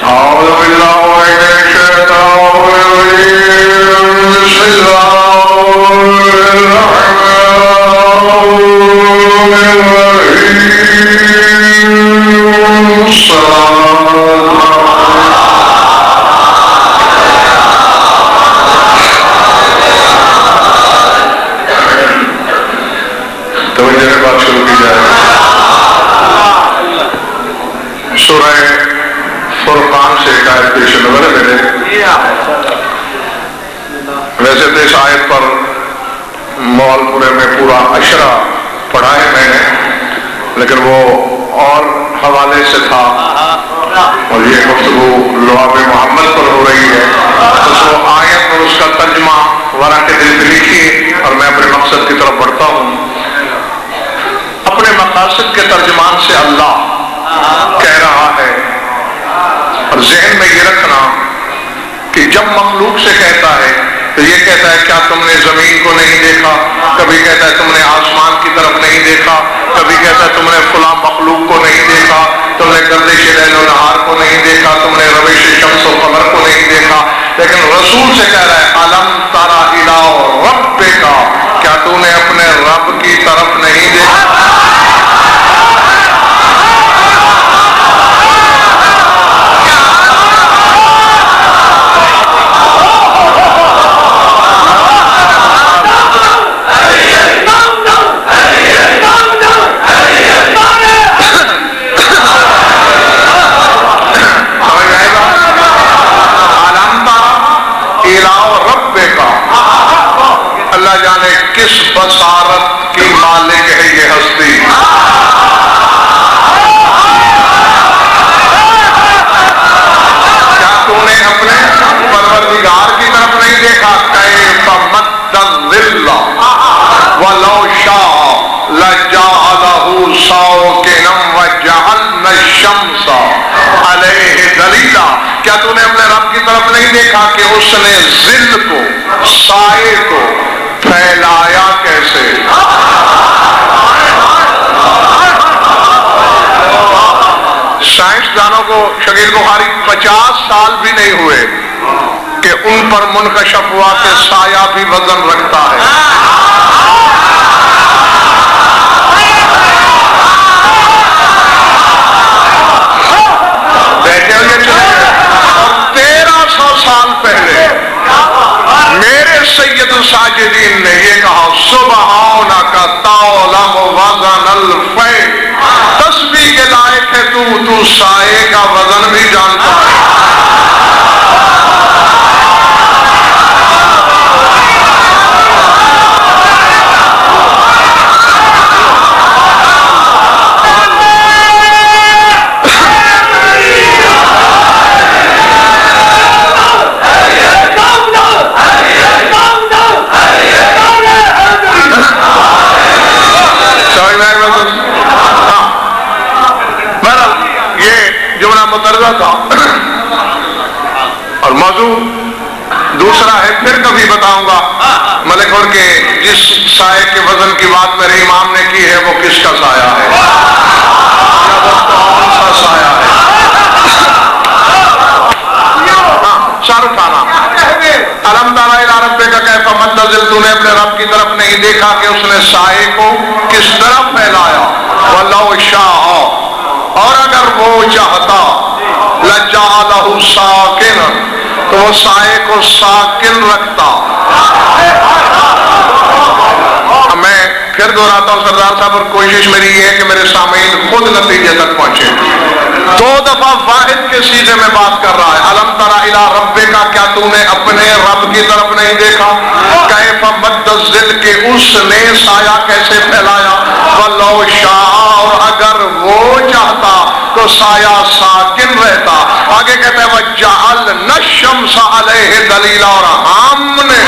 أعوذ بالله من الشيطان الرجيم بسم الله الرحمن الرحيم توجہ کے بعد شروع کی جائے سورہ فرقان سے ایک آیت پیش نظر ہے میرے. ویسے تو اس آیت پر مولپورے میں پورا اشرا پڑھا ہے میں نے، لیکن وہ اور حوالے سے تھا اور یہ گفتگو لعاب محمد پر ہو رہی ہے، تو وہ آیت اور اس کا ترجمہ ورق دل پہ لکھیے اور میں اپنے مقصد کی طرف بڑھتا ہوں. اپنے مقاصد کے ترجمان سے اللہ کہہ رہا ہے، اور ذہن میں یہ رکھنا کہ جب مخلوق سے کہتا ہے تو یہ کہتا ہے کیا تم نے زمین کو نہیں دیکھا، کبھی کہتا ہے تم نے آسمان کی طرف نہیں دیکھا، کبھی کہتا ہے تم نے فلاں مخلوق کو نہیں دیکھا، تم نے گردش لیل و نہار کو نہیں دیکھا، تم نے روش شمس و قمر کو نہیں دیکھا. لیکن رسول سے کہہ رہا ہے الم تری الی ربک، کیا تو نے اپنے رب کی طرف نہیں دیکھا. اللہ جانے کس بصارت کی مالک ہے یہ ہستی. کیا تو نے اپنے پروردگار کی طرف نہیں دیکھا؟ کیف مد الظل ولو شاء لجعلہ ساکنا وجعلنا الشمس علیہ دلیلا. کیا تو نے اپنے رب کی طرف نہیں دیکھا کہ اس نے ظل کو، سائے کو پھیلایا کیسے؟ سائنسدانوں کو شکیل بخاری 50 سال بھی نہیں ہوئے کہ ان پر منکشف ہوا کہ سایہ بھی وزن رکھتا ہے. بیٹھے ہوئے چلے گئے اور 1300 سال پہلے میرے سید الساجدین نے یہ کہا سبحانک تعلم وزن الفیل، تسبیح کے لائق ہے تو سائے کا وزن بھی جانتا ہے. تھا اور موضوع دوسرا ہے، پھر کبھی بتاؤں گا ملک اور کے جس سائے کے وزن کی بات میرے امام نے کی ہے وہ کس کا سایہ ہے یا وہ کون سا سایہ ہے. شاہ رخ خان الم تری الی ربک کیف مد الظل، تو نے اپنے رب کی طرف نہیں دیکھا کہ اس نے سائے کو کس طرف پھیلایا. ولو شاء، اور اگر وہ چاہتا لجعلہ ساکنا، تو وہ سائے کو ساکن رکھتا. میں پھر دہراتا ہوں سردار صاحب، اور کوشش میری یہ ہے کہ میرے سامعین خود نتیجے تک پہنچے. 2 دفعہ واحد کے سیدھے میں بات کر رہا ہے. الم تری الی ربک، کیا تو نے اپنے رب کی طرف نہیں دیکھا؟ کیف مد الظل، کہ اس نے سایہ کیسے پھیلایا. ولو شاء، اور اگر وہ چاہتا تو سایہ ساکن رہتا. آگے کہتا ہے وجعلنا الشمس علیہ دلیلا، اور ہم نے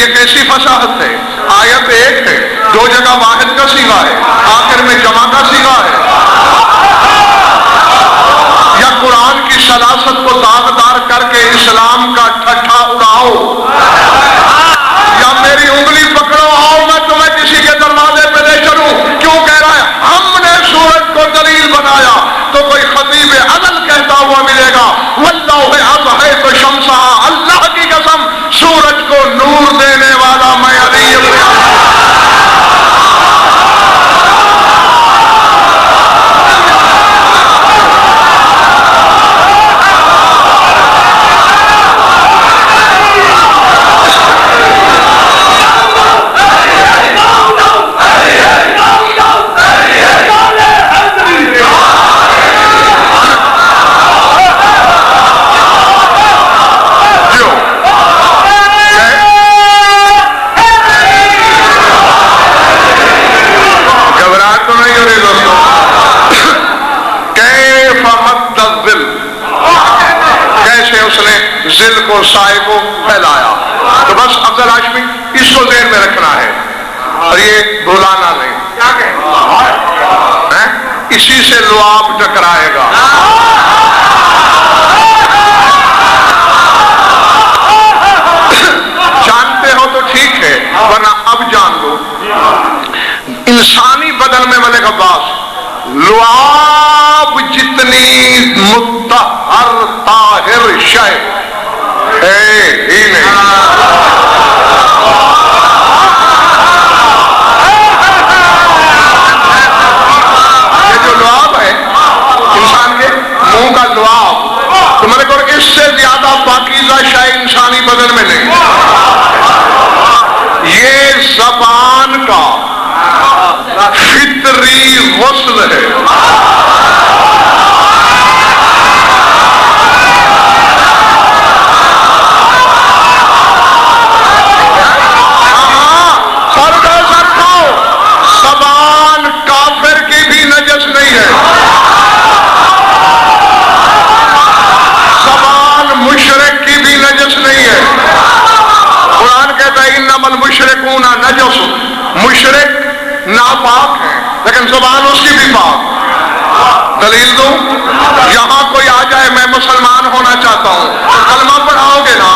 یہ کیسی فصاحت ہے؟ آیت ایک ہے، دو جگہ واحد کا صیغہ ہے، آخر میں جمع کا صیغہ ہے۔ یا قرآن کی سلاست کو داغدار کر کے اسلام کا ٹھٹھا اڑاؤ، یا میری انگلی پکڑو، آؤ میں تمہیں کسی کے دروازے پہ لے چلوں۔ کیوں کہہ رہا ہے ہم نے سورج کو دلیل بنایا؟ تو کوئی خطیب عدل کہتا ہوا ملے گا، واللہ اضحیت شمسہ، اللہ کی قسم سورج کو نور دینے والا میں علی ذل کو سائے کو پھیلایا۔ تو بس افضل ہاشمی اس کو ذہن میں رکھنا ہے اور یہ بھولانا نہیں، اسی سے لعاب ٹکرائے گا۔ جانتے ہو تو ٹھیک ہے، ورنہ اب جان لو انسانی بدن میں ملک عباس لعاب جتنی مطہر طاہر شے ہی نہیں۔ یہ جو لعاب ہے انسان کے منہ کا لعاب، تو میں نے کہا اس سے زیادہ پاکیزہ شے انسانی بدن میں نہیں۔ یہ زبان کا فطری غسل ہے۔ زبان کافر کی بھی نجس نہیں ہے، زبان مشرک کی بھی نجس نہیں ہے۔ قرآن کہتا ہے انما المشرکون نجس، مشرک ناپاک ہے لیکن زبان اس کی بھی پاک۔ دلیل دوں؟ یہاں کوئی آ جائے میں مسلمان ہونا چاہتا ہوں، کلمہ پڑھاؤ گے نا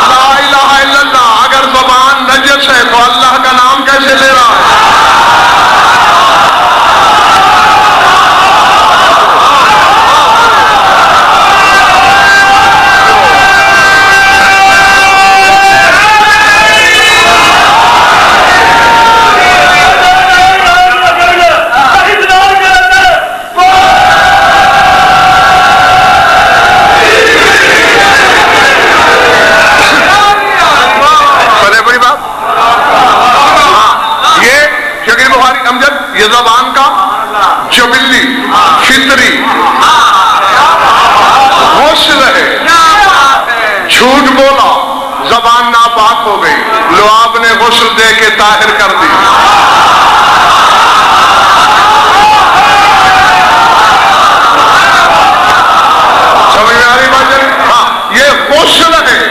لا الہ الا اللہ، اگر زبان نجس ہے تو اللہ کا نام کیسے لے رہا ہے؟ یہ زبان کا جبلی فطری غسل ہے۔ جھوٹ بولا زبان ناپاک ہو گئی، لعاب نے غسل دے کے طاہر کر دی۔ سمجھ میں آ رہی بات؟ ہاں، یہ غسل ہے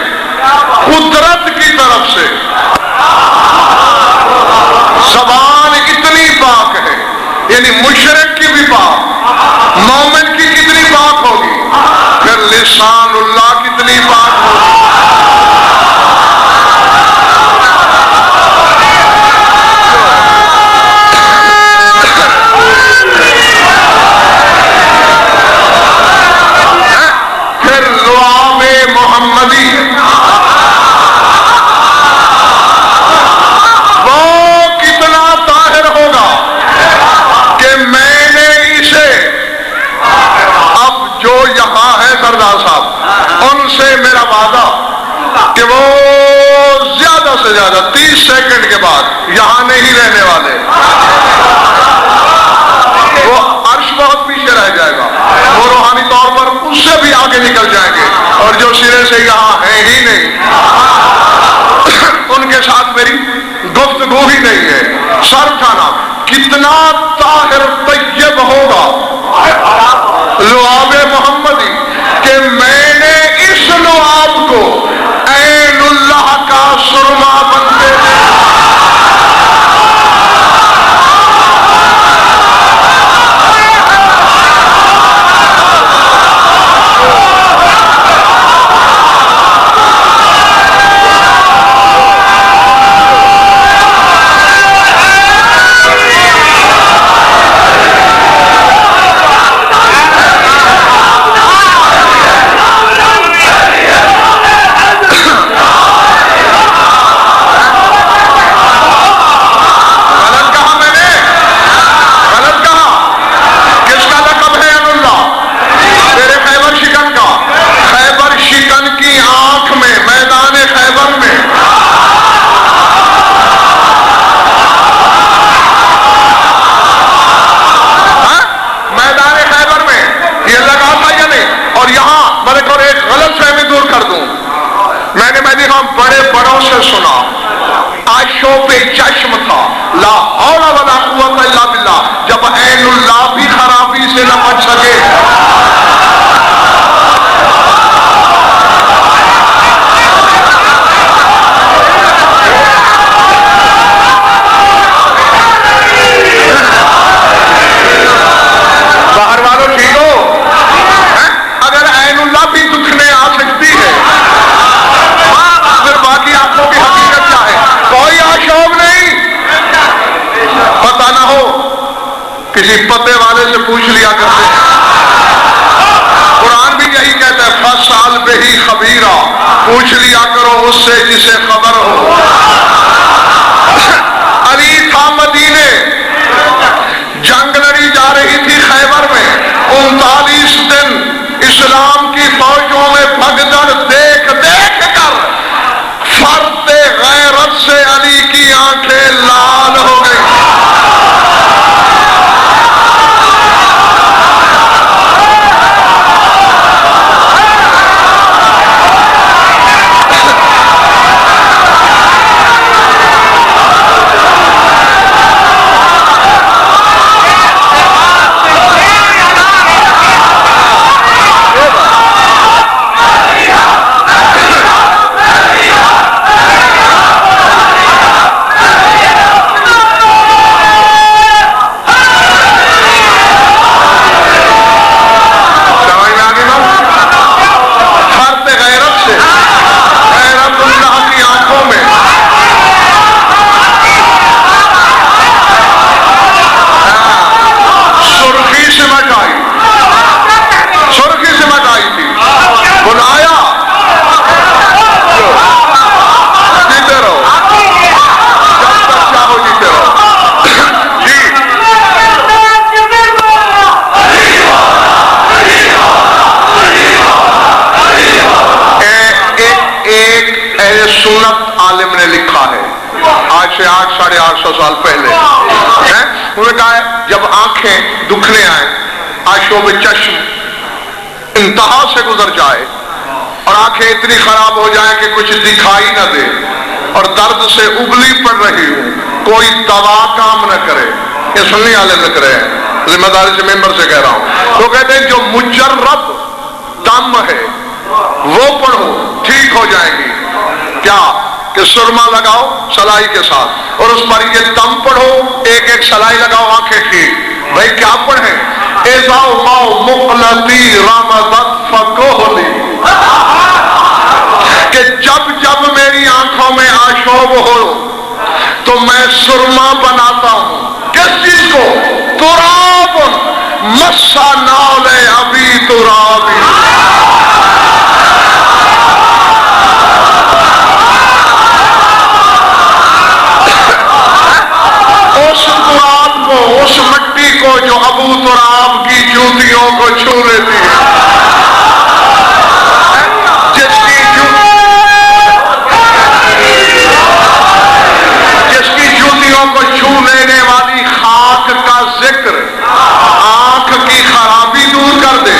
قدرت کی طرف سے۔ زبان اتنی پاک ہے، یعنی مشرک کی بھی پاک، مومن کی کتنی پاک ہوگی، پھر لسان اللہ کتنی پاک ہوگی۔ پھر لعاب محمدی، سردار صاحب ان سے میرا وعدہ کہ وہ زیادہ سے زیادہ 30 سیکنڈ کے بعد یہاں نہیں رہنے والے، وہ عرش بہت پیچھے رہ جائے گا، وہ روحانی طور پر اس سے بھی آگے نکل جائیں گے، اور جو سرے سے یہاں ہیں ہی نہیں ان کے ساتھ میری گفتگو ہی نہیں ہے۔ سر اٹھانا، کتنا طاہر طیب ہوگا لعاب محمدی کہ میں نے اس لعاب کو عین اللہ کا بچ سکے. باہر والوں ٹھیک ہو؟ اگر عین اللہ بھی دکھنے آ سکتی ہے پھر باقی آنکھوں کی حقیقت کیا ہے؟ کوئی آشوب نہیں. پتہ نہ ہو کسی پتے والے سے پوچھ لیا کرتے ہیں. قرآن بھی یہی کہتا ہے فَاسْأَلْ بِهِ خَبِيرًا، پوچھ لیا کرو اس سے جسے خبر ہو. علی تھا مدینے، جنگ لڑی جا رہی تھی خیبر میں. 39 دن اسلام کی فوجوں میں بھگدڑ دیکھ دیکھ کر فرد غیرت سے علی کی آنکھیں لال ہو گئی. سنت عالم نے لکھا ہے آج سے 800-850 سال پہلے. انہوں نے کہا ہے جب آنکھیں دکھنے آئیں، آشوب چشم انتہا سے گزر جائے اور آنکھیں اتنی خراب ہو جائیں کہ کچھ دکھائی نہ دے اور درد سے ابلی پڑ رہی ہوں، کوئی دوا کام نہ کرے. یہ سنی عالم لکھ رہے ہیں، ذمہ داری سے ممبر سے کہہ رہا ہوں. وہ کہتے ہیں جو مجرب دم ہے وہ پڑھو ٹھیک ہو جائے گی. کیا کہ سرما لگاؤ سلائی کے ساتھ اور اس پر یہ دم پڑھو، ایک ایک سلائی لگاؤ آنکھیں ٹھیک. بھائی کیا پڑھیں؟ اذا ما مقلتی رمضت فکوہلی، کہ جب جب میری آنکھوں میں آشوب ہو تو میں سرما بناتا ہوں. کس چیز کو؟ تراب مسا نال ابھی ترابی. اس تراب کو، اس مٹی کو جو ابو تراب کی جوتیوں کو چھو لیتی ہے، جس کی جوتیوں کو چھو لینے والی خاک کا ذکر آنکھ کی خرابی دور کر دے،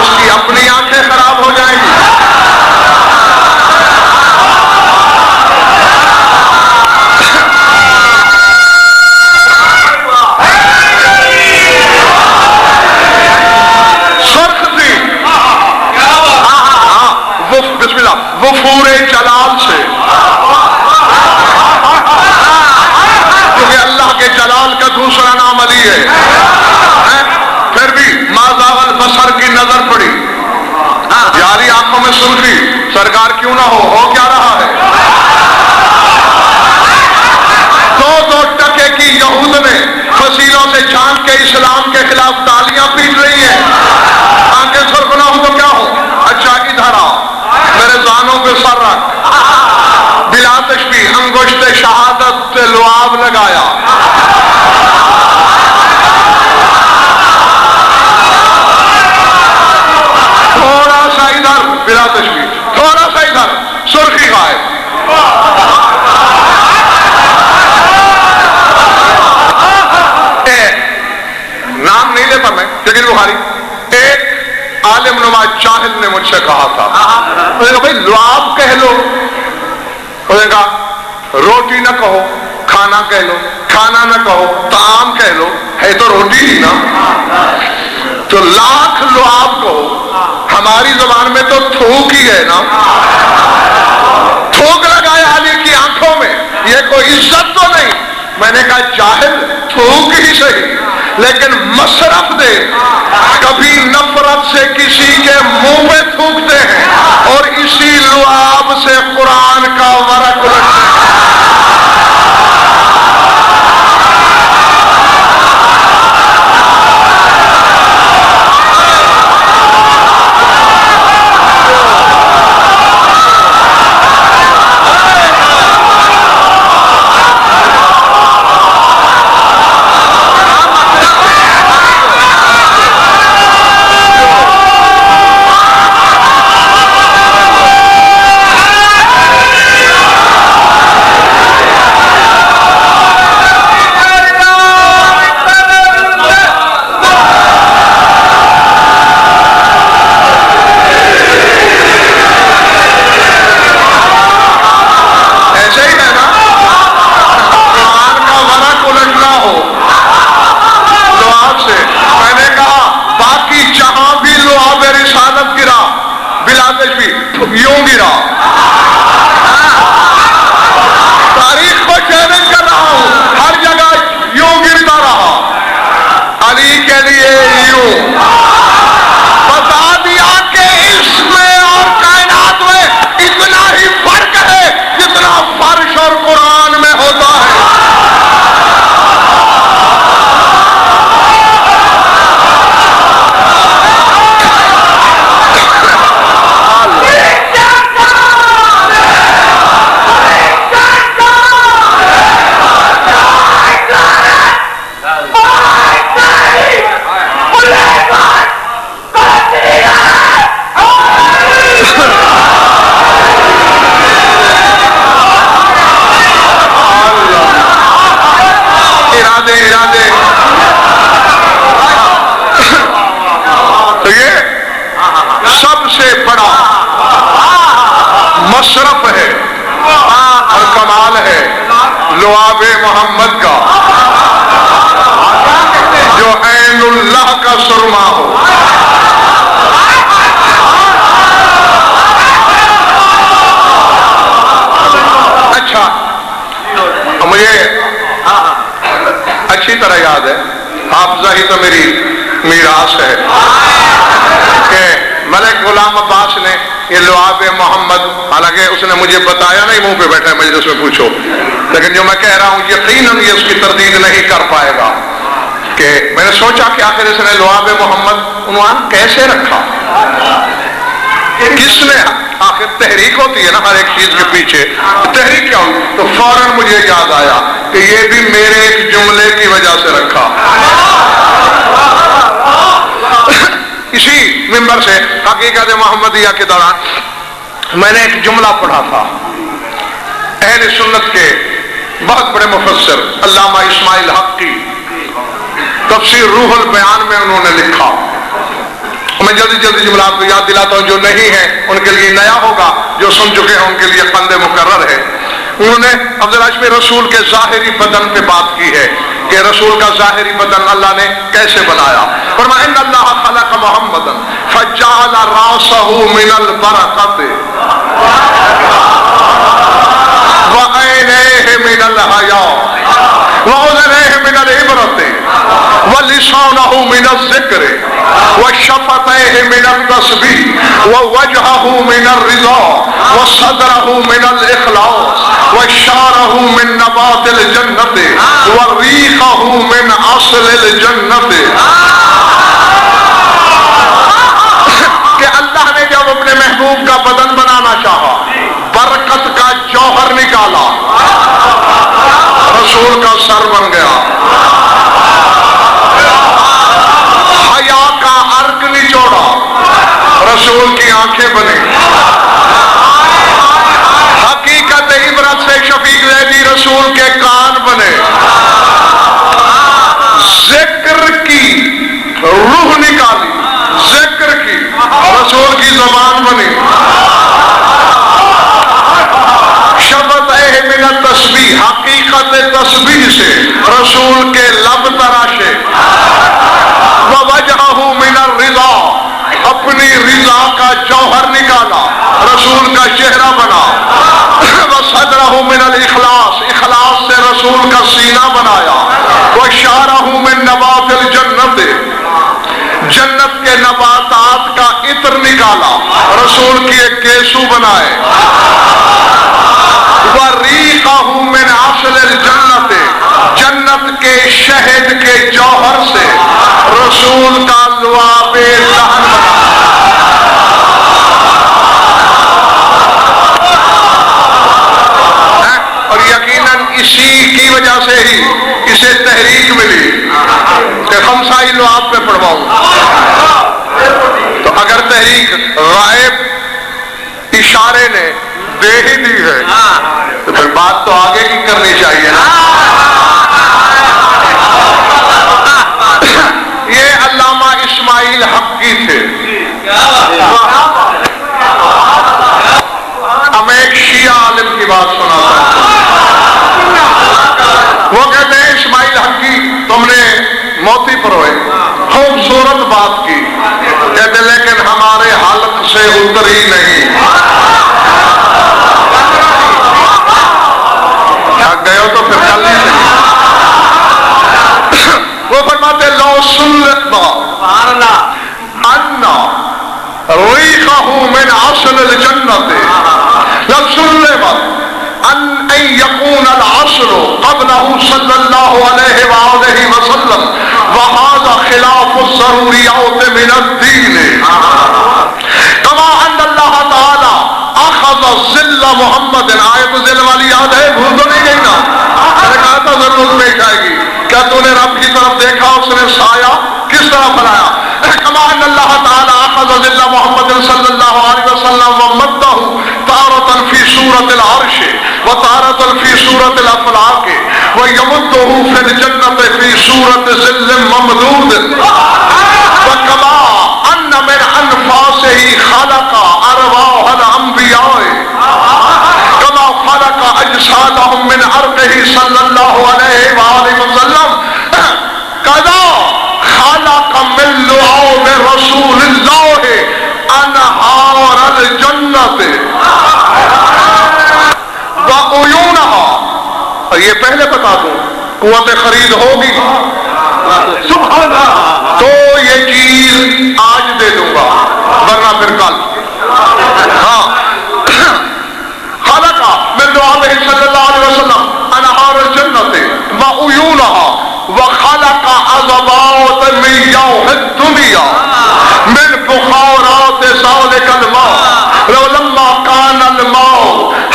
اس کی اپنی آنکھیں خراب ہو جائیں گی. وفور جلال سے، کیونکہ اللہ کے جلال کا دوسرا نام علی ہے. پھر بھی مازاغ البصر کی نظر پڑی، یاری آنکھوں میں سرخی، سرکار کیوں نہ ہو کیا رہا ہے؟ 2 ٹکے کی یہود نے فصیلوں سے چھانٹ کے اسلام کے خلاف تالیاں پیٹ رہی ہیں. آنکھیں سرخ نہ ہو تو کیا ہو؟ اچھا ادھر آ، میرے زانوں پہ سر رکھ، بلا تشبیہ انگشت شہادت سے لعاب لگایا. تھوڑا سا ادھر بلا تشبیہ، تھوڑا سا ادھر سرخی غائب. نام نہیں لے پر میں، لیکن بخاری ایک عالم نما جاہل نے مجھ سے کہا تھا، انہوں نے کہا بھائی لعاب کہہ لو. انہوں نے کہا روٹی نہ کہو کھانا کہہ لو، کھانا نہ کہو طعام کہہ لو، ہے تو روٹی ہی نا. تو لاکھ لعاب کو ہماری زبان میں تو تھوک ہی ہے نا، تھوک لگائے علی کی آنکھوں میں، یہ کوئی عزت تو نہیں۔ میں نے کہا جاہل تھوک ہی صحیح، لیکن مصرف دے، کبھی نفرت سے کسی کے منہ پہ تھوکتے ہیں اور اسی لعاب سے قرآن کا ورق اڑتے ہیں۔ یوں گرا، تاریخ کو چیلنج کر رہا ہوں، ہر جگہ یوں گرتا رہا، علی کے لیے یوں بتا دیا کہ اس میں اور کائنات میں اتنا ہی فرق ہے جتنا فرش اور قرآن میں ہوتا ہے۔ تو یہ سب سے بڑا مشرف ہے اور کمال ہے لعاب محمد کا، جو عین اللہ کا سرما ہو۔ اچھا، مجھے اچھی طرح یاد ہے، حافظہ ہی تو میری میراث ہے، کہ ملک غلام عباس نے یہ لعاب محمد، حالانکہ اس نے مجھے بتایا نہیں، منہ پہ بیٹھا ہے مجلس میں پوچھو، لیکن جو میں کہہ رہا ہوں یقیناً یہ اس کی تردید نہیں کر پائے گا، کہ میں نے سوچا کہ آخر اس نے لعاب محمد عنوان کیسے رکھا، کس نے، آخر تحریک ہوتی ہے نا ہر ایک چیز کے پیچھے، تحریک کیا ہوئی؟ تو فوراً مجھے یاد آیا کہ یہ بھی میرے ایک جملے کی وجہ سے رکھا۔ اسی منبر سے حقیقت محمدیہ کے دوران میں نے ایک جملہ پڑھا تھا، اہل سنت کے بہت بڑے مفسر علامہ اسماعیل حق کی تفسیر روح البیان میں انہوں نے لکھا، میں جلدی جملات کو یاد دلاتا ہوں، جو نہیں ہے ان کے لیے نیا ہوگا، جو سن چکے ہیں ان کے لیے قند مقرر ہے۔ انہوں نے عبدالعشم رسول کے ظاہری بدن پہ بات کی ہے کہ رسول کا ظاہری بدن اللہ نے کیسے بنایا۔ فرمایا ان اللہ خلق محمدا فجعل راسه من البرکۃ وعینیہ من الحیاء واذنیہ من العبرۃ ولسانہ من الذکر وشفتیہ من التسبیح ووجہہ من الرضا وصدرہ من الاخلاص وشارہ من نبات الجنت وریقہ من اصل الجنت، کہ اللہ نے جب اپنے محبوب کا بدن بنانا چاہا، برکت کا جوہر نکالا، رسول کا سر بن گیا، حیا کا عرق نچوڑا، رسول کی آنکھیں بنی، حقیقت عبرت سے شفیق زیدی رسول کے کان بنے، ذکر کی روح نکالی، ذکر کی رسول کی زبان بنی، شفتیہ من التسبیح، حقیقت تسبیح سے رسول کے لب تراشے، ووجہہ من نباتات کا عطر نکالا، رسول کی ایک کیسو بنائے، وَرِيقَهُ مِنْ عَسَلِ الْجَنَّةِ، جنت کے شہد کے جوہر سے رسول کا لعاب دہن بنا، اور یقیناً اسی کی وجہ سے ہی اسے تحریک ملی کہ خمسائی لعاب پہ پڑھواؤں۔ تو اگر تحریک غائب اشارے نے دے ہی دی ہے تو پھر بات تو آگے کی کرنی چاہیے نا۔ یہ علامہ اسماعیل حقی تھے۔ ہم ایک شیعہ عالم کی بات سناتا ہوں، وہ کہتے ہیں اسماعیل حقی تم نے موتی پروئے، خوبصورت بات کی، کہتے لیکن ہمارے حلق سے اتری نہیں۔ گئے ہو تو پھر کل نہیں سکتے۔ وہ فرماتے لو سلطنا انا ریقہ من عسل الجنت، لو سلطنا ان یکون العسل قبلہ صلی اللہ علیہ وآلہ وسلم وہذا خلاف الضروریات من الدین، کما ان اللہ تعالی اخذ ظل محمد، آیت ظل والی یاد ہے، بھول تو نہیں گئی نا؟ میں نے کہا تھا ضرورت پیش آئے گی، کیا تو نے رب کی طرف دیکھا، اس نے سایہ کس طرح بنایا؟ کما ان اللہ تعالی اخذ ظل محمد صلی اللہ علیہ وسلم ومدہ تارۃ فی صورت العرش وتارۃ فی صورت الافلاق ویمدہ فی الجنت فی صورت ظل ممدود، وکما ان من انفاسہ خلق ارواح الانبیاء کما خلق اجسادهم من عرقہ صلی اللہ علیہ وآلہ وسلم کذا خلق من لعاب رسول اللہ انہار الجنت وعیونها۔ اور یہ پہلے بتا دوں، قوت خرید ہوگی سبحان اللہ تو یہ چیز آج دے دوں گا، ورنہ پھر کل۔ ہاں، خلق من لعاب صلی اللہ علیہ وسلم انہار الجنت وعیونها وخلق عظمات من یوم الدنیا من بخارات ذلك الماء ولما كان الماء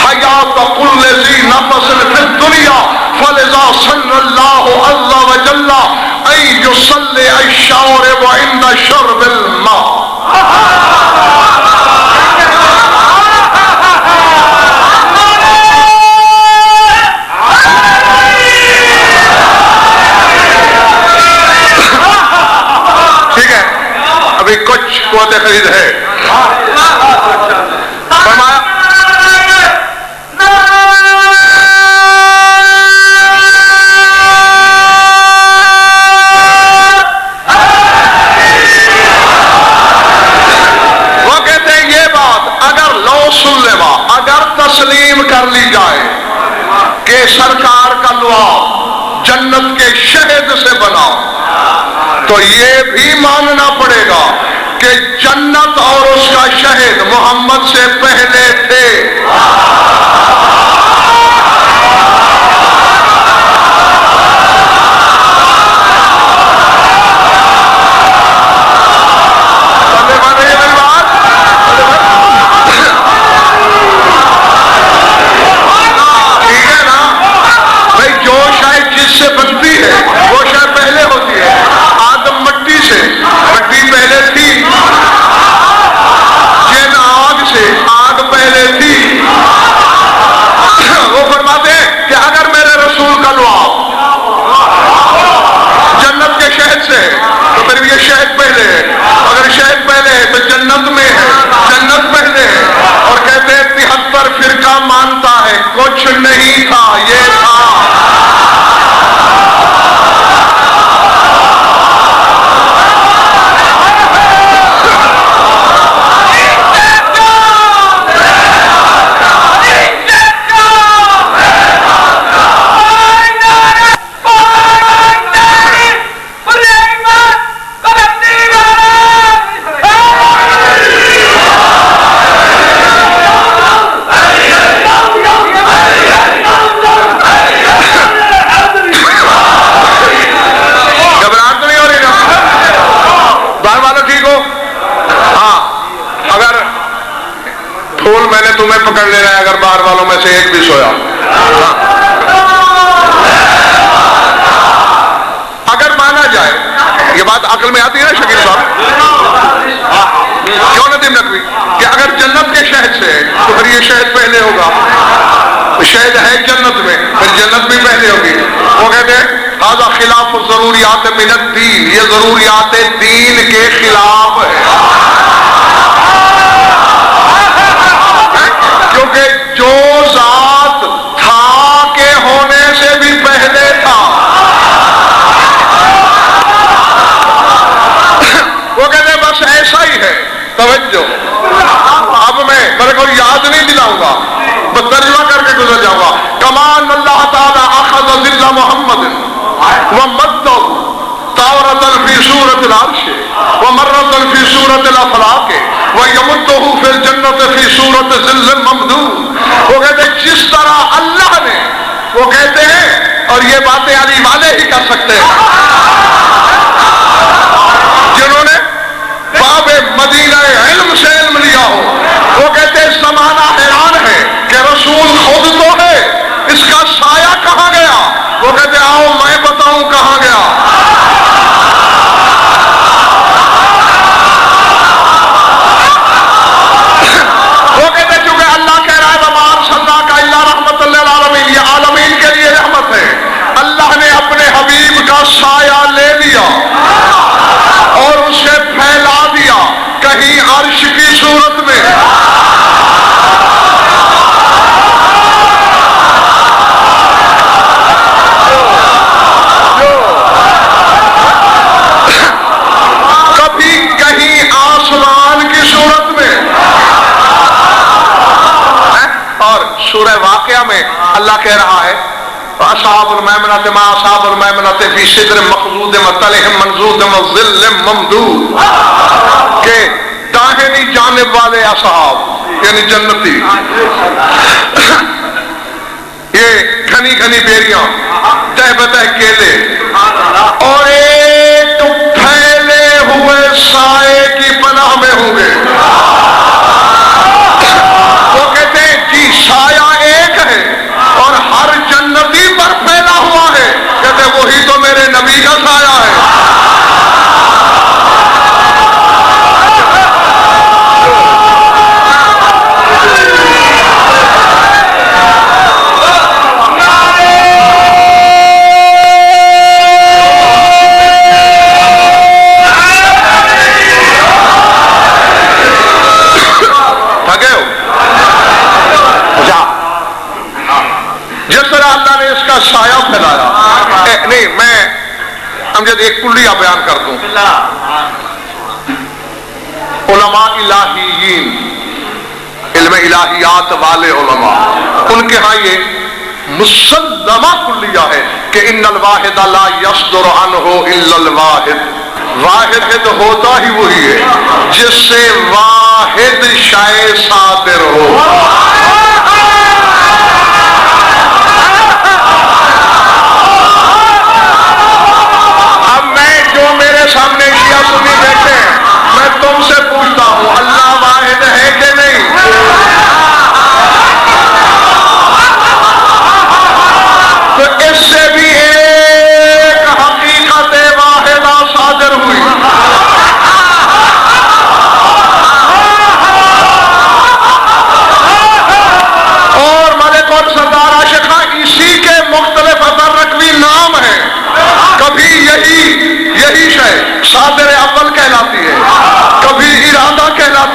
حیات كل ذی نفس في الدنیا فلذا صلی اللہ عز وجل ان يصلي الشارب عند شرب الماء۔ کچھ قوت خرید ہے۔ فرمایا وہ کہتے ہیں یہ بات اگر لو سلما، اگر تسلیم کر لی جائے کہ سرکار کا لعاب جنت کے شہد سے بنا، تو یہ بھی ماننا پڑے گا کہ جنت اور اس کا شہد محمد سے پہلے تھے۔ ٹھیک ہے نا بھائی، جو شاید جس سے بنتی ہے وہ شاید پہلے ہوتی ہے، آدم مٹی سے، مٹی پہلے تھی، جن آگ سے، آگ پہلے تھی۔ وہ فرماتے ہیں کہ اگر میرے رسول کا لعاب جنت کے شہد سے ہے تو پھر یہ شہد پہلے ہے، اگر شہد پہلے ہے تو جنت میں ہے، جنت پہلے ہے۔ اور کہتے ہیں 73 فرقہ مانتا ہے کچھ نہیں تھا، یہ تھا۔ تمہیں پکڑ لینا ہے اگر باہر والوں میں سے ایک بھی سویا. اگر مانا جائے, یہ بات عقل میں آتی ہے نا شکیل صاحب, کیوں ندیم نقوی, کہ اگر جنت کے شہد سے تو پھر یہ شہد پہلے ہوگا, شہد ہے جنت میں, پھر جنت بھی پہلے ہوگی. وہ کہتے ہیں هذا خلاف ضروریات من الدین, یہ ضروریات دین کے خلاف ہے, کیونکہ جو ذات تھا کے ہونے سے بھی پہلے تھا, وہ کہتے ہیں بس ایسا ہی ہے. توجہ, اب میں میرے کو یاد نہیں دلاؤں گا, بس ترجمہ کر کے گزر جاؤں گا. کمان اللہ تعالی اخذ ذل محمد ومدہ تورۃ فی سورۃ العرش ومرۃ فی سورۃ الافلاق ویمدہ فی الجنۃ فی سورۃ ظل ممدود. وہ کہتے ہیں جس طرح اللہ نے, وہ کہتے ہیں, اور یہ باتیں علی والے ہی کر سکتے ہیں جنہوں نے باب مدینہ علم سے علم لیا ہو. وہ کہتے ہیں زمانہ حیران ہے کہ رسول خود تو ہے, اس کا سایہ کہاں گیا. وہ کہتے ہیں آؤ میں بتاؤں کہاں گیا. وہ کہتے ہیں چونکہ اللہ کہہ رہا ہے وما ارسلناک الا رحمۃ للعالمین, یہ عالمین کے لیے رحمت ہے. اللہ نے اپنے حبیب کا سایہ لے لیا اور اسے پھیلا دیا کہیں عرش کی صورت میں, کبھی کہیں آسمان کی صورت میں. اور سورہ واقعہ میں اللہ کہہ رہا ہے اصحاب المیمنۃ ما اصحاب المیمنۃ فی سدر مخضود وطلح منضود وظل ممدود, کہ داہنی جانب والے اصحاب یعنی جنتی, یہ گھنی گھنی بیریاں, تہ بتہ کیلے, اور ایک پھیلے ہوئے سائے کی پناہ میں ہوں گے. وہ کہتے ہیں جی سایہ ایک ہے اور ہر جنتی پر پھیلا ہوا ہے. کہتے ہیں وہی تو میرے نبی کا سایہ ہے. سایہ پھیلایا. نہیں, میں امجد ایک کلیہ بیان کر دوں. علماء الہیین, علم الہیات والے علماء, ان کے ہاں یہ مسلمہ کلیہ ہے کہ ان الواحد لا یصدر عنہ الا الواحد. واحد ہوتا ہی وہی ہے جس سے واحد شے صادر ہو. سامنے شیعہ سنی بیٹھے ہیں, میں تم سے پوچھتا ہوں اللہ واحد ہے کہ نہیں؟ تو اس سے بھی ایک حقیقت واحدہ صادر ہوئی. اور ملک اور سردار عاشق خان اسی کے مختلف اثر رکھوی نام ہیں. کبھی یہی شے صادر اول کہلاتی ہے, کبھی ارادہ کہلاتی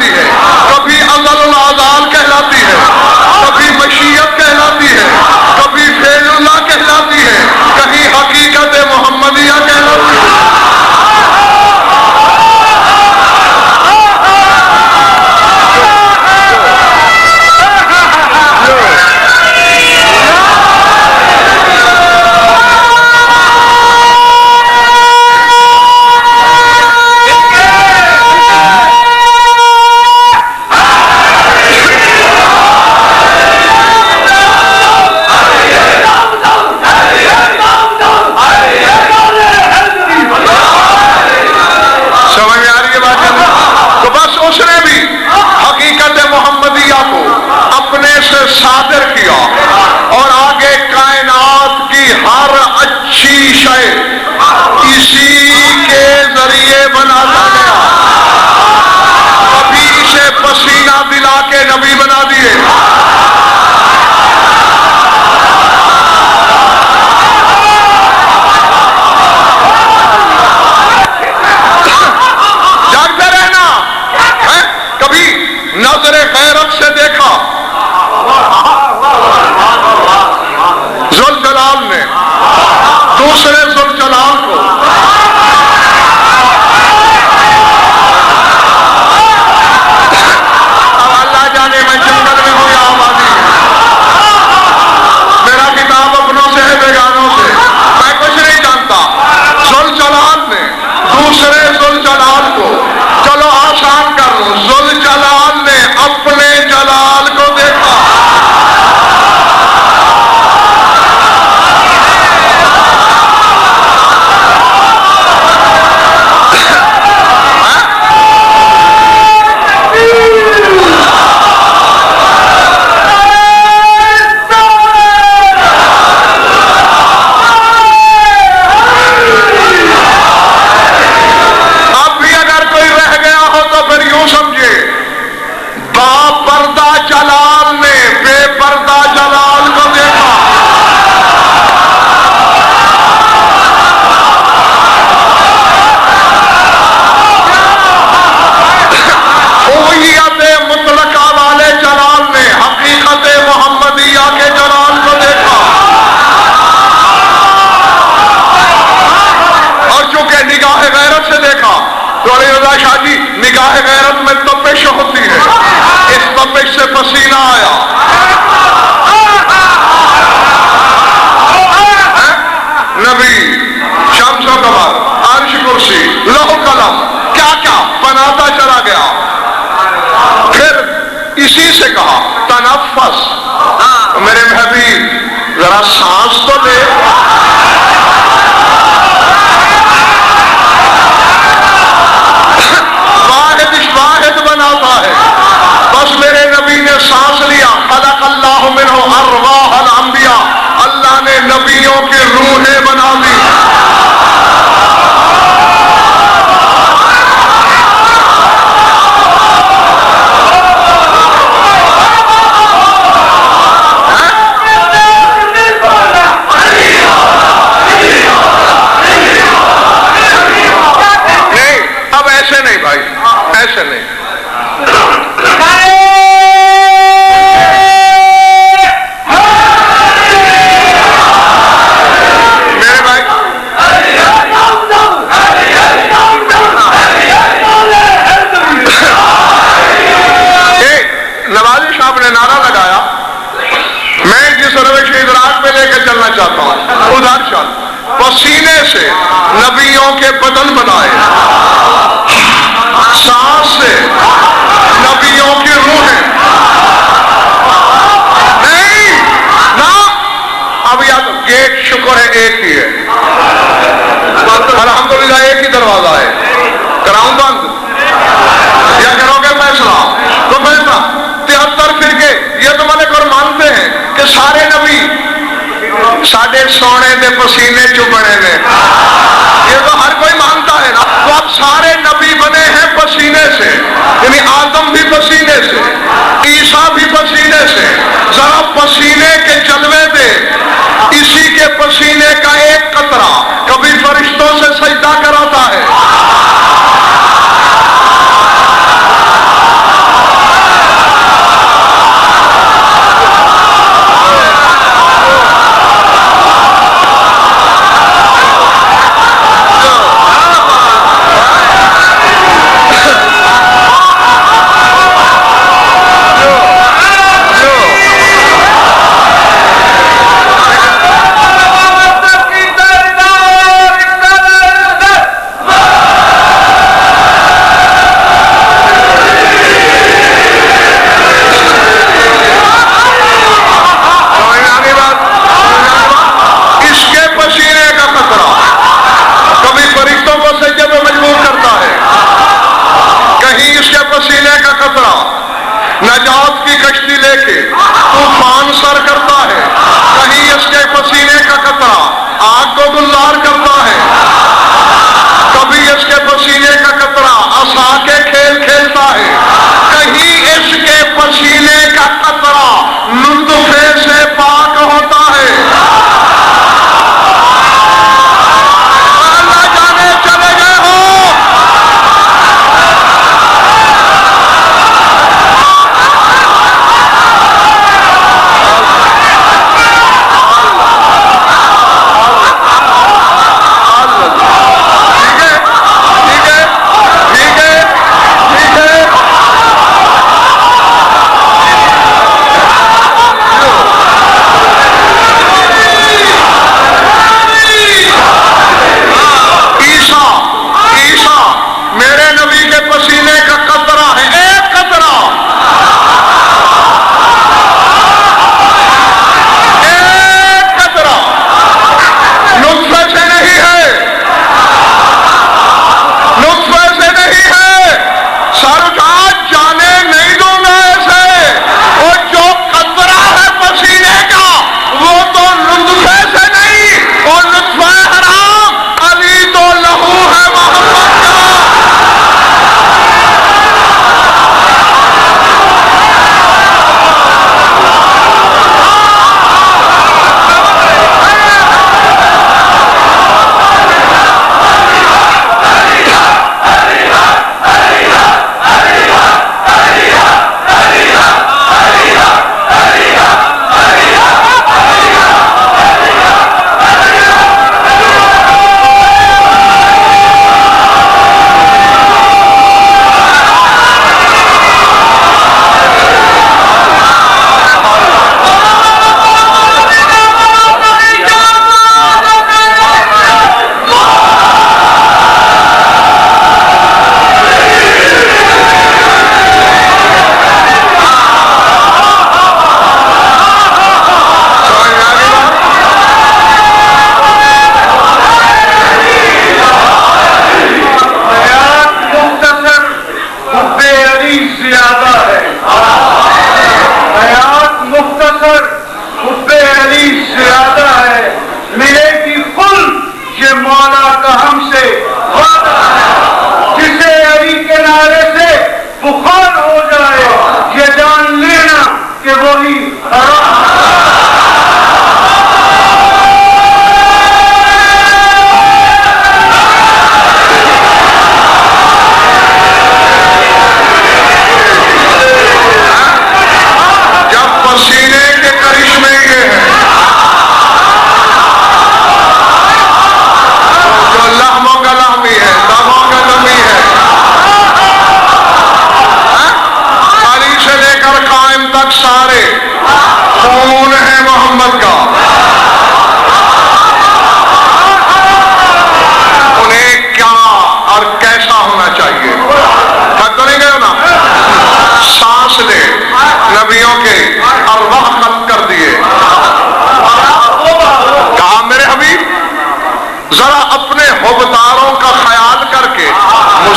اللہ شاہ جی نگاہ غیرت میں تپش ہوتی ہے، اس تپش سے پسینہ آیا. نبی شمس و قمر عرش کرسی لوح قلم کیا کیا بناتا چلا گیا. پھر اسی سے کہا تنفس، میرے حبیب ذرا سانس تو لے. واحد بناتا ہے، بس میرے نبی نے سانس لیا. خلق اللہ منہ ارواح الانبیاء، اللہ نے نبیوں کی روحیں بنا دی. ایسے نہیں بھائی، ایسے نہیں. میرے بھائی نوازی صاحب نے نعرہ لگایا، میں جس روش ادراک پہ لے کے چلنا چاہتا ہوں ادھر چل. پسینے سے نبیوں کے بدن بنائے، سانس سے نبیوں کی روحیں. نہیں نا، اب یا تو گیٹ شکر ہے ایک ہی ہے، الحمدللہ ایک ہی دروازہ ہے. کراؤں بند یا کرو گے فیصلہ؟ تو فیصلہ 73 فرقے یہ تو ملک اور مانتے ہیں کہ سارے نبی ساڑھے سونے دے پسینے چبڑے نے، یہ تو ہر کوئی مانتا ہے نا. تو اب سارے نبی بنے ہیں پسینے سے، یعنی آدم بھی پسینے سے، عیسیٰ بھی پسینے سے. ذرا پسینے کے جلوے دے، اسی کے پسینے کا ایک قطرہ کبھی فرشتوں سے سجدہ کراتا ہے.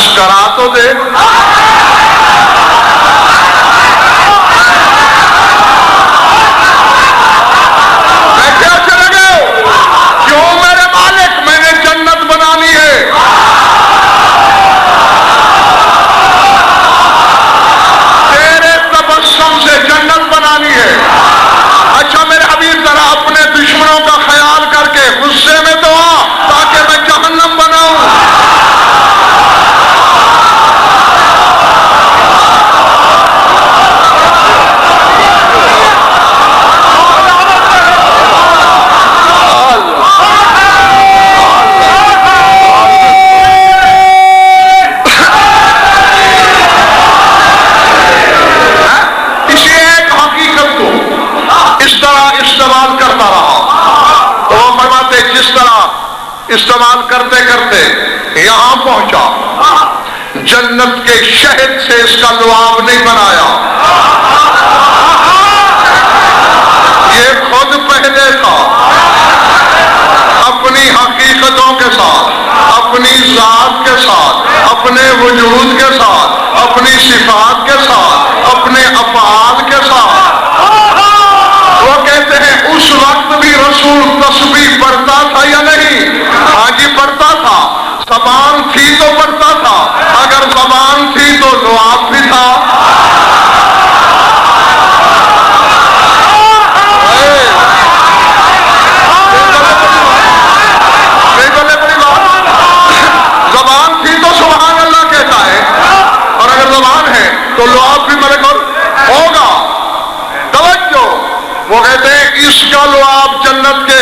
مسکرا تو دے. میں کیا چلے گئے؟ کیوں میرے مالک؟ میں نے جنت بنانی ہے. تیرے تبسم سے جنت بنانی ہے. اچھا میرے حبیب ذرا اپنے دشمنوں کا خیال کر کے غصے میں تو آ تاکہ میں جہنم بناؤں. اسی ایک حقیقت کو اس طرح استعمال کرتا رہا تو وہ فرماتے جس طرح استعمال کرتے کرتے یہاں پہنچا، جنت کے شہد سے اس کا لعاب نہیں بنایا. یہ خود پہلے تھا اپنی حقیقتوں کے ساتھ، اپنی ذات کے ساتھ، اپنے وجود کے ساتھ، اپنی صفات کے ساتھ، اپنے افعال کے ساتھ. وہ کہتے ہیں اس وقت بھی رسول تسبیح پڑھتا تھا یا نہیں؟ ہاں جی پڑھتا تھا. زبان تھی تو پڑھتا تھا، اگر زبان تھی تو لعاب بھی تھا. زبان تھی تو سبحان اللہ کہتا ہے، اور اگر زبان ہے تو لعاب بھی میرے کو ہوگا. توجہ، وہ کہتے ہیں اس کا لعاب جنت کے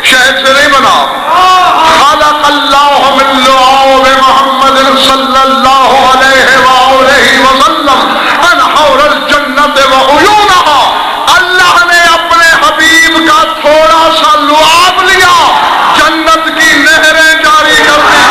شہد سے نہیں بنا. خلق اللہ من لعاب محمد صلی اللہ علیہ وآلہ وسلم انہار الجنت وعیونہا. اللہ نے اپنے حبیب کا تھوڑا سا لعاب لیا، جنت کی نہریں جاری کر دی.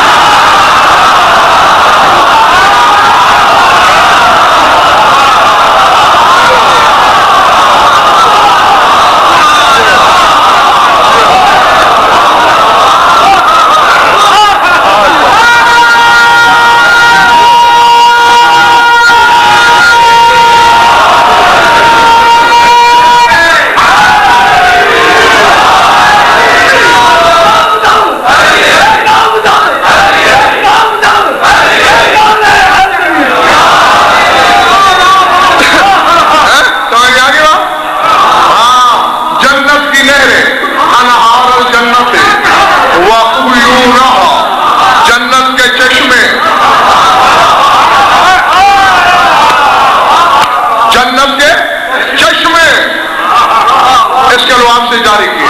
جاری کیے.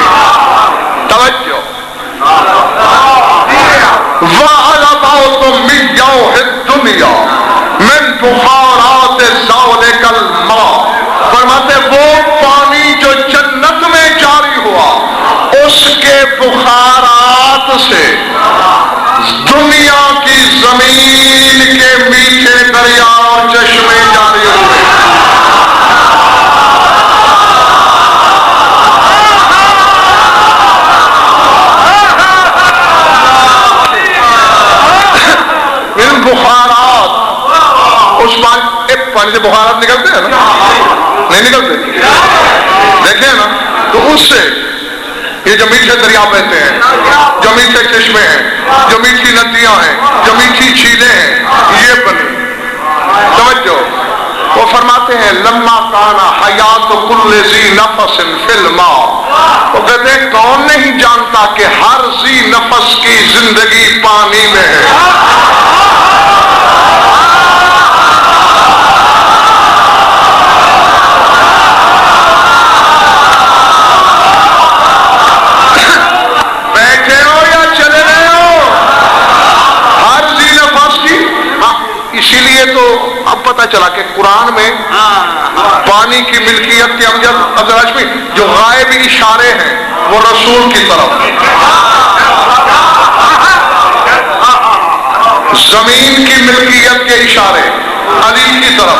توجہ، وَعَلَمَوْتُ مِنْ يَوْحِ الدُّنْيَا مِنْ بُخَارَاتِ ذَلِكَ الْمَاءِ. فرماتے وہ پانی جو جنت میں جاری ہوا اس کے بخارات سے دنیا کی زمین کے میٹھے دریا اور چشمے جاری ہوئے. بخارات، اس پانی سے بخارات نکلتے ہیں نا؟ نہیں نکلتے؟ دیکھیں نا، تو اس سے یہ جو میٹھے دریا بہتے ہیں، جو میٹھے چشمے ہیں، جو میٹھی ندیاں ہیں، جو میٹھی جھیلیں ہیں، یہ بنی. توجہ، وہ فرماتے ہیں لما کانا حیات کل ذی نفس فی الماء. وہ کہتے ہیں کون نہیں جانتا کہ ہر ذی نفس کی زندگی پانی میں ہے. بیٹھے ہو یا چلے گئے ہو، ہر ذی نفس کی. اسی لیے تو اب پتہ چلا کہ قرآن میں پانی کی ملکیت کے امجد عبد الراشمی جو غائبی اشارے ہیں وہ رسول کی طرف، زمین کی ملکیت کے اشارے علی کی طرف،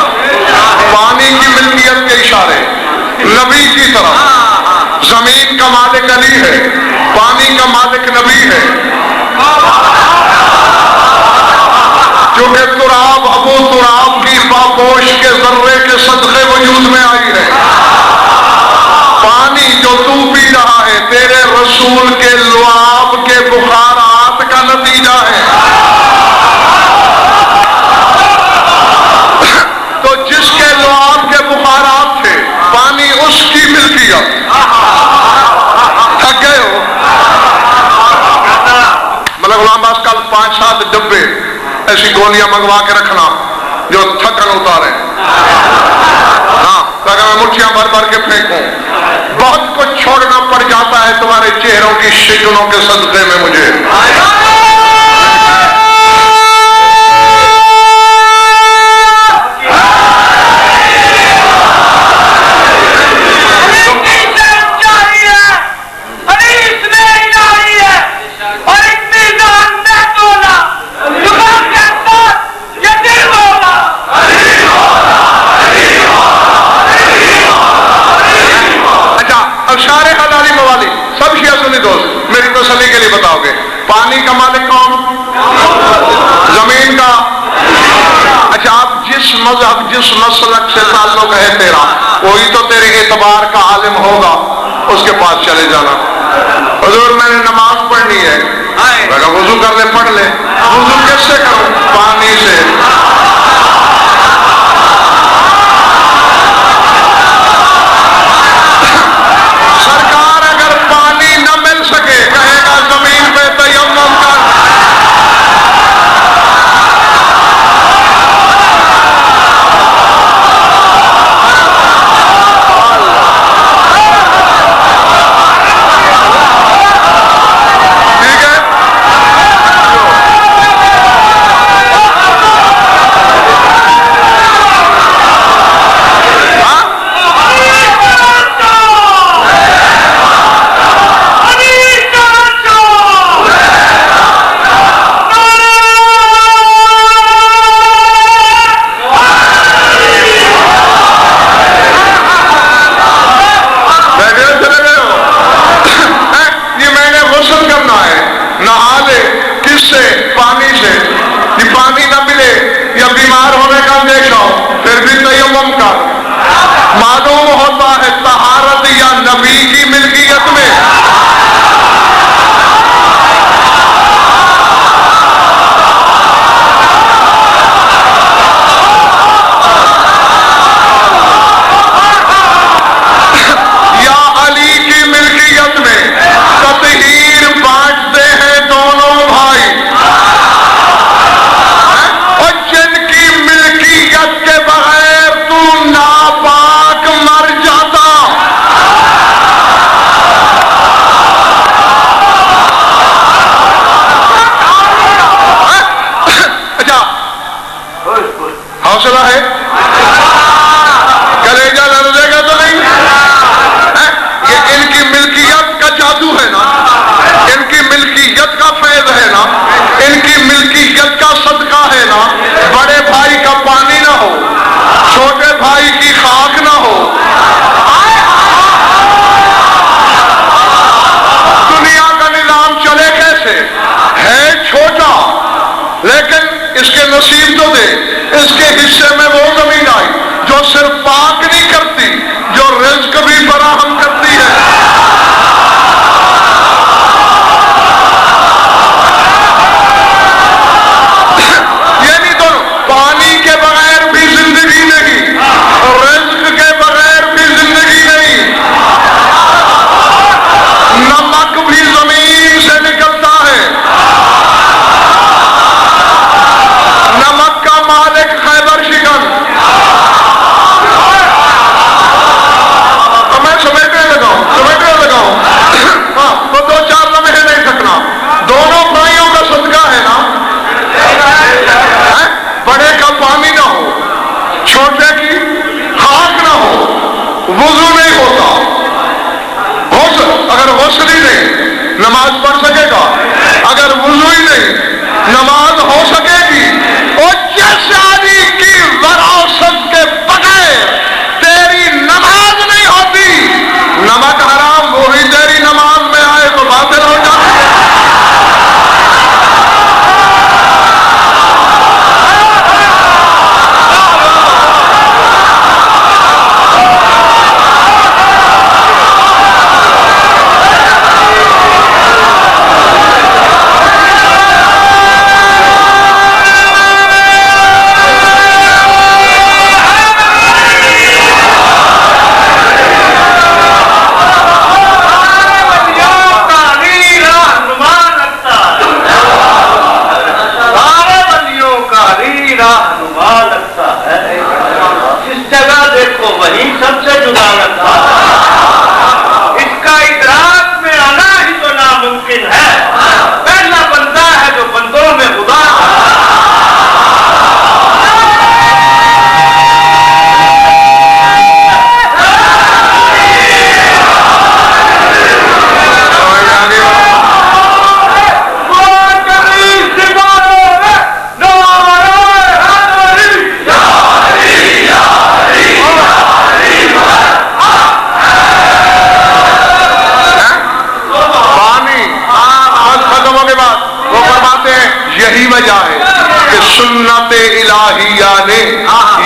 پانی کی ملکیت کے اشارے نبی کی طرف. زمین کا مالک علی ہے، پانی کا مالک نبی ہے. کیونکہ تراب ابو تراب کی پاپوش کے ذرے کے صدقے وجود میں آئی ہے. پانی جو تو پی رہا ہے تیرے رسول کے لعاب کے بخارات کا نتیجہ ہے. تو جس کے لعاب کے بخارات تھے پانی اس کی ملکیت. تھک گئے ہو؟ مطلب غلام باز کل 5-7 ڈبے ایسی گولیاں منگوا کے رکھنا جو تھکن اتارے. ہاں اگر میں مٹھیاں بھر بھر کے پھینکوں بہت کچھ چھوڑنا پڑ جاتا ہے تمہارے چہروں کی شکلوں کے صدقے میں مجھے. میری تسلی کے لیے بتاؤ گے پانی کا مالک کون؟ زمین کا. اچھا آپ جس مذہب جس مسلک سے تعلق ہے تیرا کوئی تو تیرے اعتبار کا عالم ہوگا اس کے پاس چلے جانا. حضور میں نے نماز پڑھنی ہے میں کہا وضو کر لے پڑھ لے. وضو کس سے کروں؟ پانی سے. سرکار اگر پانی نہ مل سکے کہے گا زمین پہ تیمم کر. ٹھیک ہے. پانی سے یہ پانی نہ ملے یا بیمار ہونے کا اندیشہ ہو پھر بھی تیمم کر. معلوم ہوتا ہے طہارت یا نبی کی ملکیت میں. یا علی کی ملکیت میں تطہیر بانٹتے ہیں دونوں بھائی. اور جن کی ملکیت کے بغیر تو ناپاک مر جاتا. اچھا حوصلہ ہے؟ کلیجہ لڑے گا تو نہیں؟ یہ ان کی ملکیت کا جادو ہے نا, ان کی ملکیت کا فیض ہے نا, ان کی ملکیت کا صدقہ ہے نا. بڑے بھائی کا پانی نہ ہو, چھوٹے بھائی کی خاک نہ ہو. دنیا کا نظام چلے کیسے؟ ہے چھوٹا لیکن اس کے نصیب تو دے, اس کے حصے میں وہ زمین آئی. الہیہ نے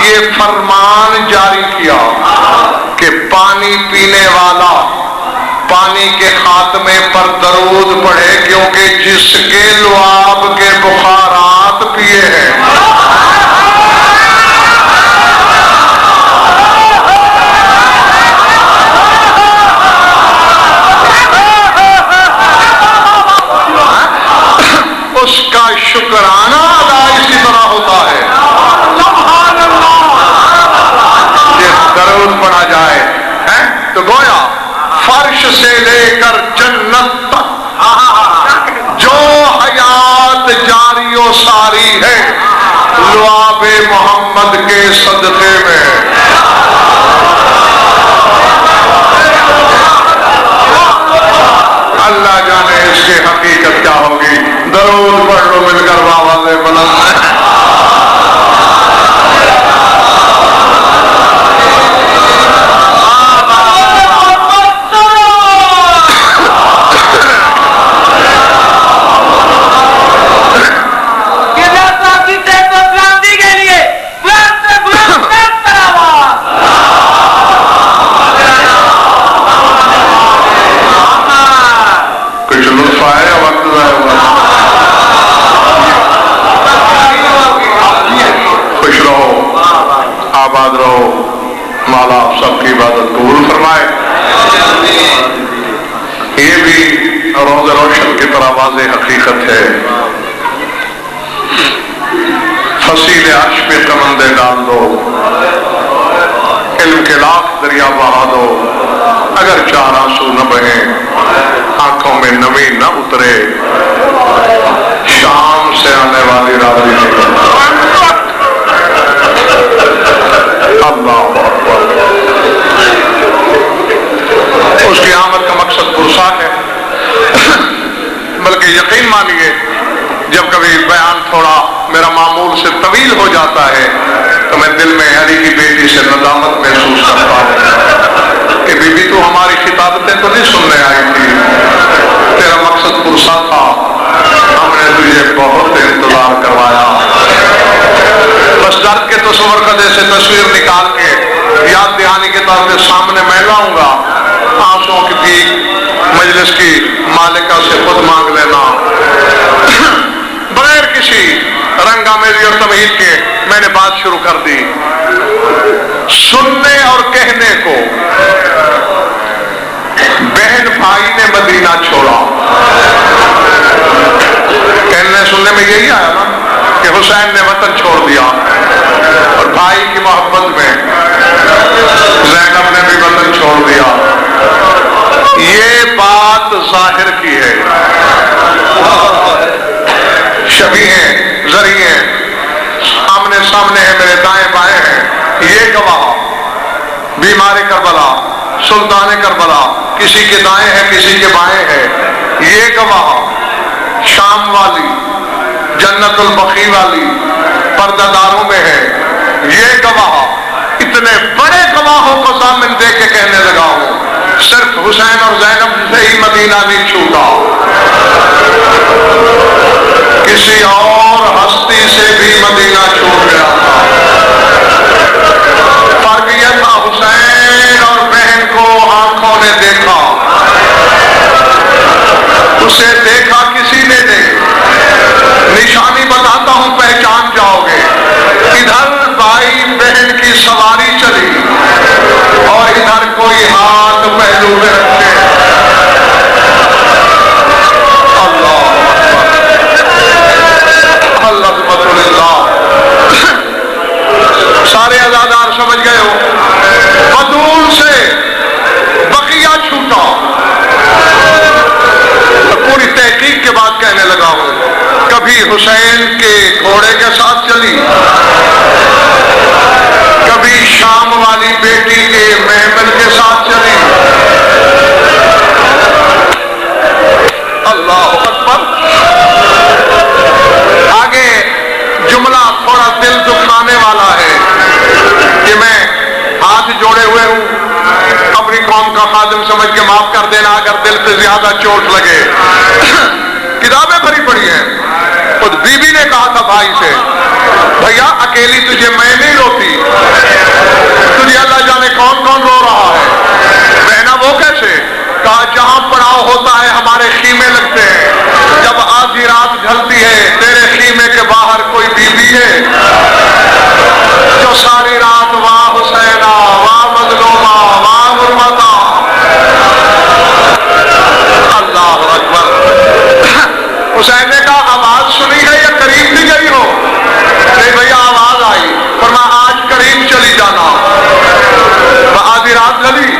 یہ فرمان جاری کیا کہ پانی پینے والا پانی کے خاتمے پر درود پڑھے، کیونکہ جس کے لعاب کے بخارات پیے ہیں اس کا شکرانہ ادا اسی طرح ہوتا ہے۔ سبحان اللہ، جب درود پڑھا جائے تو گویا فرش سے لے کر جنت تک جو حیات جاری و ساری ہے لعاب محمد کے صدقے میں۔ اللہ جانے اس کی حقیقت کیا ہوگی۔ درود پڑھ لو مل کر باوازِ بلند۔ آباد رہو، مولا آپ سب کی عبادت قبول فرمائے۔ یہ بھی روز روشن کی طرح واضح حقیقت ہے، فصیل عرش پہ کمندے ڈال دو، علم کے لاکھ دریا بہا دو، اگر چار آنسو نہ بہیں، آنکھوں میں نمی نہ اترے، شام سے آنے والی راضی نہیں۔ اللہ اکبر۔ اس کی آمد کا مقصد پرسا ہے، بلکہ یقین مانیے جب کبھی بیان تھوڑا میرا معمول سے طویل ہو جاتا ہے تو میں دل میں علی کی بیٹی سے ندامت محسوس کرتا ہوں کہ بی بی تو ہماری خطابتیں تو نہیں سننے آئی تھی، تیرا مقصد پرسا تھا، ہم نے تجھے بہت انتظار کروایا، بس درد کے تصور کا جیسے تصویر نکال کے یاد دہانی کے طور پہ سامنے میں لاؤں گا، آنسوں کی مجلس کی مالکہ سے خود مانگ لینا، بغیر کسی رنگا میری اور تمہید کے میں نے بات شروع کر دی۔ سننے اور کہنے کو بہن بھائی نے مدینہ چھوڑا، کہنے سننے میں یہی آیا نا کہ حسین نے وطن چھوڑ دیا، اور بھائی کی محبت میں زینب نے بھی وطن چھوڑ دیا۔ یہ بات ظاہر کی ہے، شبیہیں ذریعے آمنے سامنے ہیں، میرے دائیں بائیں ہیں، یہ گواہ بیمار کربلا، سلطان کربلا، کسی کے دائیں ہیں کسی کے بائیں ہیں، یہ گواہ شام والی جنت البقیع والی پردہ داروں میں ہے، یہ گواہ اتنے بڑے گواہوں کو ضامن دے کے کہنے لگا ہوں، صرف حسین اور زینب سے ہی مدینہ نہیں چھوٹا، کسی اور ہستی سے بھی مدینہ چھوٹ گیا تھا۔ فرق یہ تھا حسین اور بہن کو آنکھوں نے دیکھا، اسے دیکھا کسی نے نہیں، نشانی بتاتا ہوں پہچان جاؤ گے، ادھر بھائی بہن کی سواری چلی اور ادھر کوئی ہاتھ پہلو میں رکھے، اللہ عظمت اللہ۔ سارے ازادار سمجھ گئے ہو، بدول سے بقیہ چھوٹا، پوری تحقیق کے بعد کہنے لگا ہوں، کبھی حسین کے گھوڑے کے ساتھ چلی، کبھی شام والی بیٹی کے محمل کے ساتھ چلی، اللہ اکبر۔ آگے جملہ تھوڑا دل دکھانے والا ہے کہ میں ہاتھ جوڑے ہوئے ہوں، اپنی قوم کا خادم سمجھ کے معاف کر دینا اگر دل پہ زیادہ چوٹ لگے۔ کتابیں بھری پڑی ہیں، خود بی بی نے کہا تھا بھائی سے بھیا اکیلی تجھے میں نہیں روتی، تجھے اللہ جانے کون کون رو رہا ہے۔ بہنا وہ کیسے؟ کہا جہاں پڑاؤ ہوتا ہے ہمارے خیمے لگتے ہیں، جب آدھی رات ڈھلتی ہے تیرے خیمے کے باہر کوئی بیوی ہے جو ساری رات واہ حسینہ واہ مظلومہ واہ حرمتہ، اللہ اکبر۔ حسین نے کہا آواز سنی ہے یا قریب بھی گئی ہو؟ نہیں بھیا آواز آئی، فرمایا آج قریب چلی جانا۔ آدھی رات ڈھلی،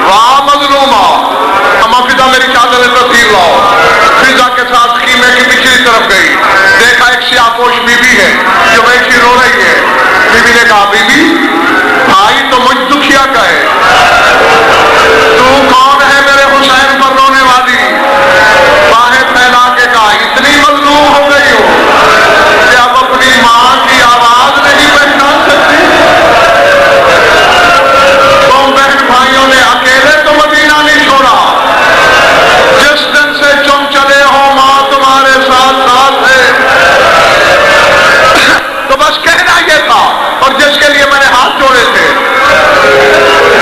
واہ مظلومہ، اما فضا میری چادر ترتیب لاؤ۔ فضا کے ساتھ خیمے کی پچھلی طرف گئی، دیکھا ایک سیاہ پوش بی بی ہے جو ویسی رو رہی ہے۔ بی بی نے کہا بی بی بھائی تو مجھ دکھیا کا ہے، تو کون ہے میرے حسین پر رونے والی؟ باہیں پھیلا کے کہا اتنی مظلوم ہو گئی ہو کہ اب اپنی ماں کی آواز نہیں پہچان سکتی؟ تو بہن بھائیوں نے اکیلے تو مدینہ نہیں چھوڑا، جس دن سے تم چلے ہو ماں تمہارے ساتھ ساتھ ہے۔ تو بس کہنا یہ تھا، اور جس کے لیے میں نے ہاتھ جوڑے تھے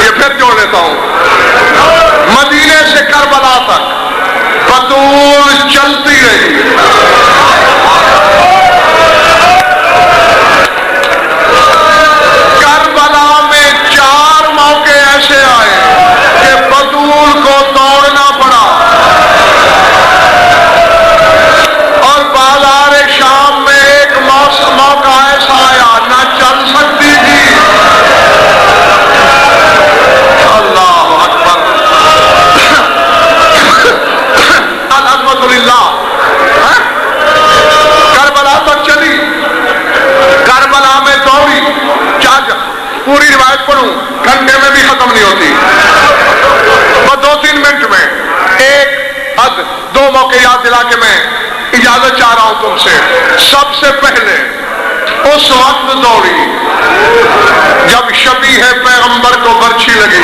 یہ پھر جوڑ لیتا ہوں۔ مدینے سے کربلا تک بطول چلتی رہی، کربلا میں 4 موقع ایسے آئے کہ بطول کو دوڑنا پڑا، اور بازار شام میں ایک موقع ایسا آیا نہ چل سکتی تھی۔ اللہ اکبر، الحمد للہ۔ کربلا تک چلی، کربلا میں دوڑی، پوری روایت پڑھوں گھنٹے میں بھی ختم نہیں ہوتی، بس 2-3 منٹ میں ایک حد 2 موقع یاد دلا کے میں اجازت چاہ رہا ہوں تم سے۔ سب سے پہلے اس وقت دوڑی جب شبیہ پیغمبر کو برچھی لگی،